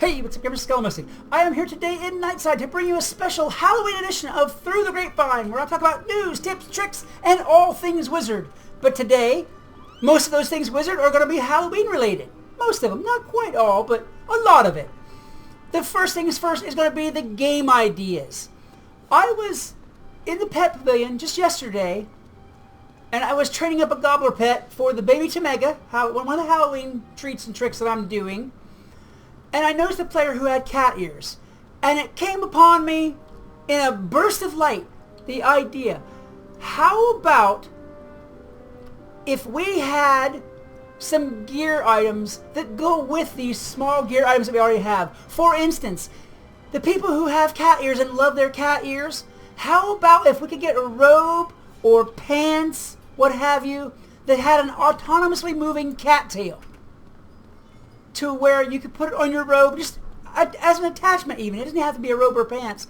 Hey, what's up, gamers? Skelemystyk. I am here today in Nightside to bring you a special Halloween edition of Through the Grapevine, where I talk about news, tips, tricks, and all things Wizard. But today, most of those things Wizard are going to be Halloween related. Most of them, not quite all, but a lot of it. The first things first is going to be the game ideas. I was in the pet pavilion just yesterday, and I was training up a gobbler pet for the baby Temega, one of the Halloween treats and tricks that I'm doing. And I noticed a player who had cat ears. And it came upon me in a burst of light, the idea, how about if we had some gear items that go with these small gear items that we already have? For instance, the people who have cat ears and love their cat ears, how about if we could get a robe or pants, what have you, that had an autonomously moving cat tail? To where you could put it on your robe, just as an attachment even. It doesn't have to be a robe or pants.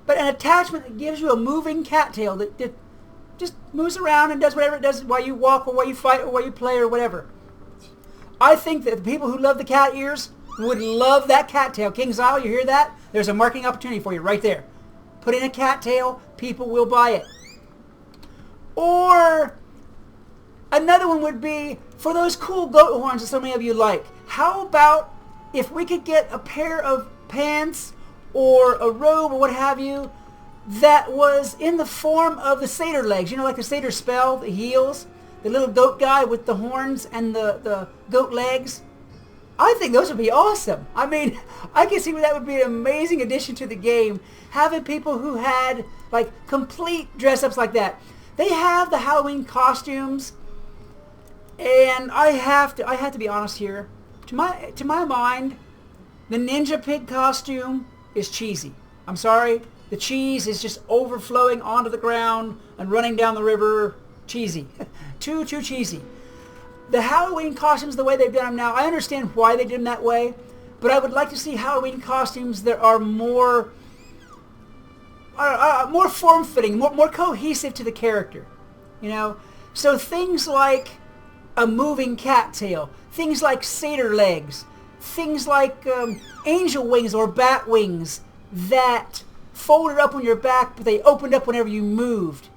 But an attachment that gives you a moving cattail that just moves around and does whatever it does while you walk or while you fight or while you play or whatever. I think that the people who love the cat ears would love that cattail. King's Isle, you hear that? There's a marketing opportunity for you right there. Put in a cattail, people will buy it. Or another one would be for those cool goat horns that so many of you like. How about if we could get a pair of pants or a robe or what have you that was in the form of the satyr legs. You know, like the satyr spell, the heels, the little goat guy with the horns and the goat legs. I think those would be awesome. I mean, I can see where that would be an amazing addition to the game. Having people who had like complete dress-ups like that. They have the Halloween costumes. And I have to be honest here. To my mind, the Ninja Pig costume is cheesy. I'm sorry. The cheese is just overflowing onto the ground and running down the river. Cheesy. too cheesy. The Halloween costumes, the way they've done them now, I understand why they did them that way. But I would like to see Halloween costumes that are more form-fitting, more cohesive to the character. You know? So things like a moving cattail, things like satyr legs, things like angel wings or bat wings that folded up on your back but they opened up whenever you moved,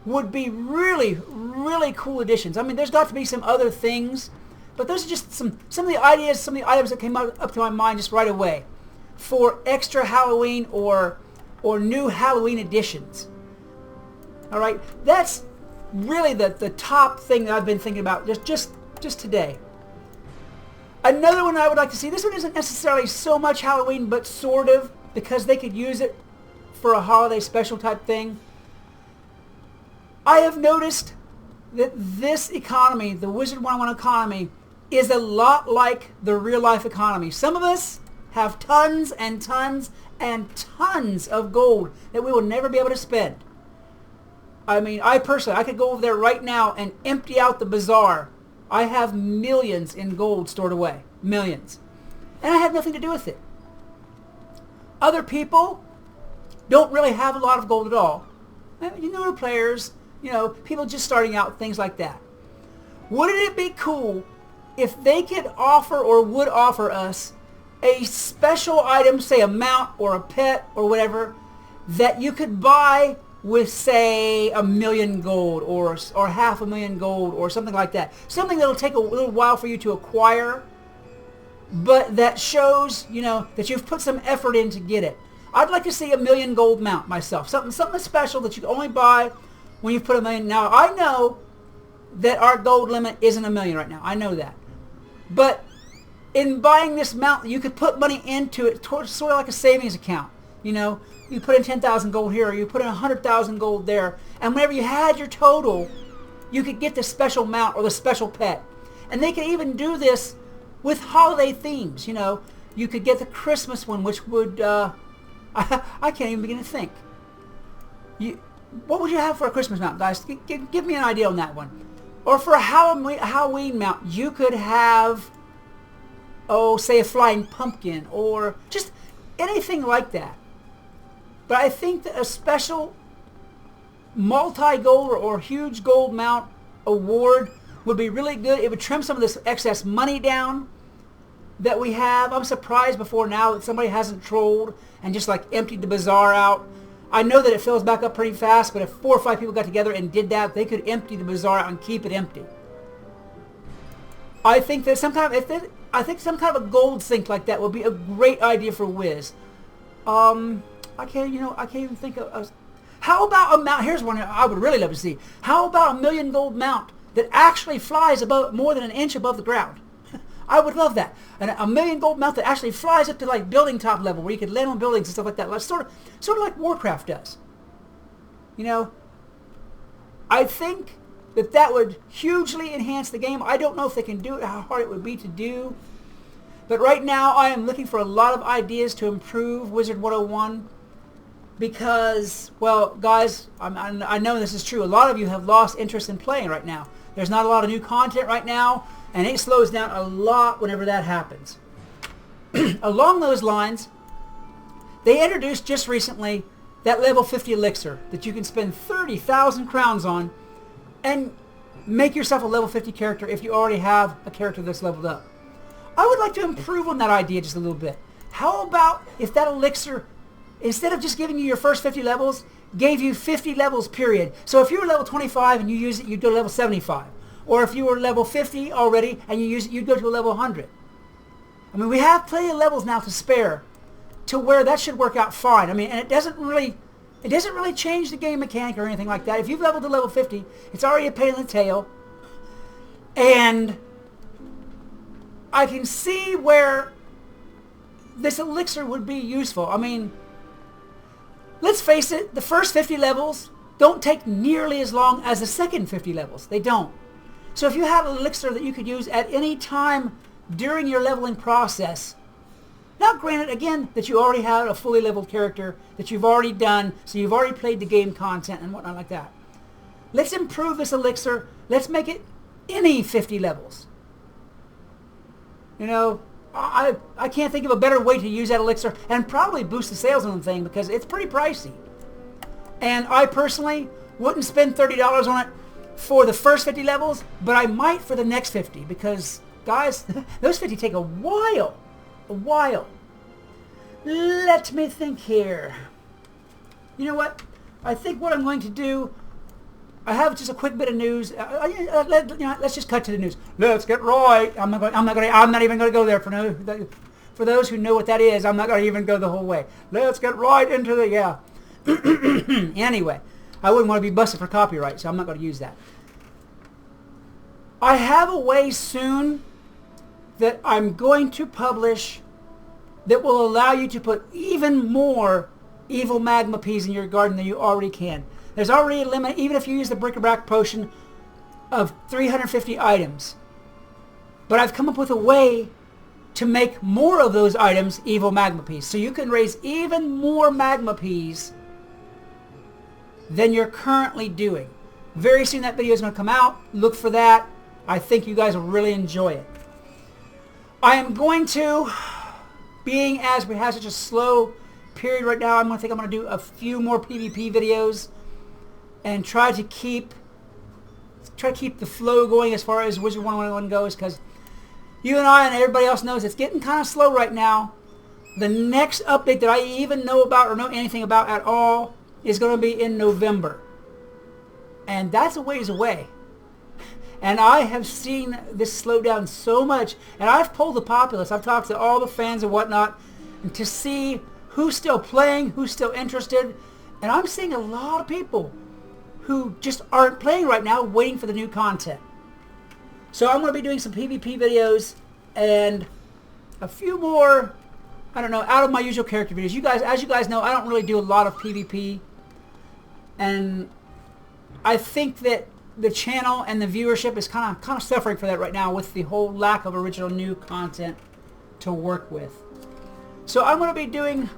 would be really, really cool additions. I mean, there's got to be some other things, but those are just some of the ideas, some of the items that came up to my mind just right away for extra Halloween or new Halloween additions. All right, that's really the top thing that I've been thinking about just today. Another one I would like to see, this one isn't necessarily so much Halloween, but sort of, because they could use it for a holiday special type thing. I have noticed that this economy, the Wizard101 economy, is a lot like the real life economy. Some of us have tons and tons and tons of gold that we will never be able to spend. I mean, I could go over there right now and empty out the bazaar. I have millions in gold stored away. Millions. And I have nothing to do with it. Other people don't really have a lot of gold at all. You know, players, you know, people just starting out, things like that. Wouldn't it be cool if they could offer or would offer us a special item, say a mount or a pet or whatever, that you could buy with, say, 1,000,000 gold or 500,000 gold or something like that. Something that'll take a little while for you to acquire, but that shows, you know, that you've put some effort in to get it. I'd like to see 1,000,000 gold mount myself. Something special that you can only buy when you put 1,000,000. Now, I know that our gold limit isn't 1,000,000 right now. I know that. But in buying this mount, you could put money into it, sort of like a savings account, you know. You put in 10,000 gold here, or you put in 100,000 gold there, and whenever you had your total, you could get the special mount or the special pet. And they could even do this with holiday themes, you know. You could get the Christmas one, which would, I can't even begin to think. What would you have for a Christmas mount, guys? Give me an idea on that one. Or for a Halloween mount, you could have, say a flying pumpkin, or just anything like that. But I think that a special multi-gold or huge gold mount award would be really good. It would trim some of this excess money down. that we have. I'm surprised before now that somebody hasn't trolled and just like emptied the bazaar out. I know that it fills back up pretty fast, but if 4 or 5 people got together and did that, they could empty the bazaar out and keep it empty. I think that some kind of a gold sink like that would be a great idea for Wiz. I can't even think of. How about a mount? Here's one I would really love to see. How about a 1,000,000 gold mount that actually flies above more than an inch above the ground? I would love that. And a 1,000,000 gold mount that actually flies up to like building top level, where you could land on buildings and stuff like that. Like, sort of like Warcraft does. You know, I think that would hugely enhance the game. I don't know if they can do it, how hard it would be to do. But right now, I am looking for a lot of ideas to improve Wizard101. Because, well, guys, I know this is true. A lot of you have lost interest in playing right now. There's not a lot of new content right now, and it slows down a lot whenever that happens. Along those lines, they introduced just recently that level 50 elixir that you can spend 30,000 crowns on and make yourself a level 50 character if you already have a character that's leveled up. I would like to improve on that idea just a little bit. How about if that elixir, instead of just giving you your first 50 levels, gave you 50 levels, period. So if you were level 25 and you use it, you'd go to level 75. Or if you were level 50 already and you use it, you'd go to a level 100. I mean, we have plenty of levels now to spare to where that should work out fine. I mean, and it doesn't really change the game mechanic or anything like that. If you've leveled to level 50, it's already a pain in the tail. And I can see where this elixir would be useful. I mean, let's face it, the first 50 levels don't take nearly as long as the second 50 levels. They don't. So if you have an elixir that you could use at any time during your leveling process, now granted, again, that you already have a fully leveled character that you've already done, so you've already played the game content and whatnot like that. Let's improve this elixir. Let's make it any 50 levels. You know, I can't think of a better way to use that elixir and probably boost the sales on the thing because it's pretty pricey. And I personally wouldn't spend $30 on it for the first 50 levels, but I might for the next 50 because, guys, those 50 take a while. A while. Let me think here. You know what? I think what I'm going to do, I have just a quick bit of news. Let's just cut to the news. Let's get right. I'm not even going to go there for those who know what that is. I'm not going to even go the whole way. Let's get right into the Anyway, I wouldn't want to be busted for copyright, so I'm not going to use that. I have a way soon that I'm going to publish that will allow you to put even more evil magma peas in your garden than you already can. There's already a limit, even if you use the bric-a-brac potion, of 350 items. But I've come up with a way to make more of those items evil magma peas. So you can raise even more magma peas than you're currently doing. Very soon that video is going to come out. Look for that. I think you guys will really enjoy it. I am going to, being as we have such a slow period right now, I'm going to do a few more PvP videos and try to keep the flow going as far as Wizard101 goes, because you and I and everybody else knows it's getting kind of slow right now. The next update that I even know about or know anything about at all is going to be in November. And that's a ways away. And I have seen this slow down so much. And I've polled the populace. I've talked to all the fans and whatnot, and to see who's still playing, who's still interested. And I'm seeing a lot of people who just aren't playing right now, waiting for the new content. So I'm going to be doing some PvP videos and a few more, I don't know, out of my usual character videos. As you guys know, I don't really do a lot of PvP. And I think that the channel and the viewership is kind of suffering for that right now with the whole lack of original new content to work with. So I'm going to be doing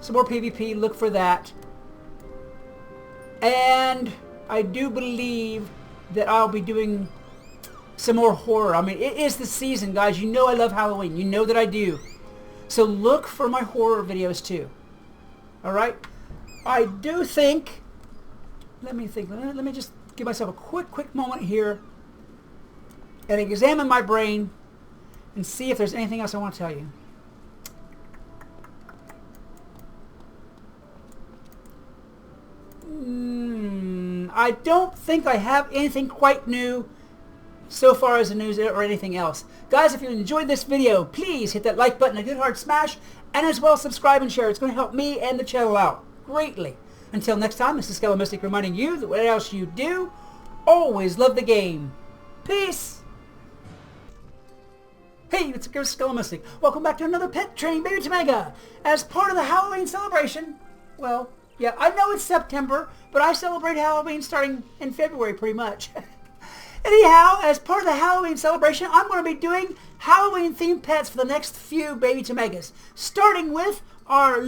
some more PvP. Look for that. And I do believe that I'll be doing some more horror. I mean, it is the season, guys. You know I love Halloween. You know that I do. So look for my horror videos too. Alright? I do think... Let me think. Let me just give myself a quick moment here and examine my brain and see if there's anything else I want to tell you. I don't think I have anything quite new so far as the news or anything else. Guys, if you enjoyed this video, please hit that like button, a good hard smash, and as well subscribe and share. It's going to help me and the channel out greatly. Until next time, this is Skelemystyk reminding you that what else you do, always love the game. Peace! Hey, it's Skelemystyk. Welcome back to another Pet Training Baby Tamega. As part of the Halloween celebration, well, yeah, I know it's September, but I celebrate Halloween starting in February pretty much. Anyhow, as part of the Halloween celebration, I'm going to be doing Halloween-themed pets for the next few Baby Tamegas, starting with our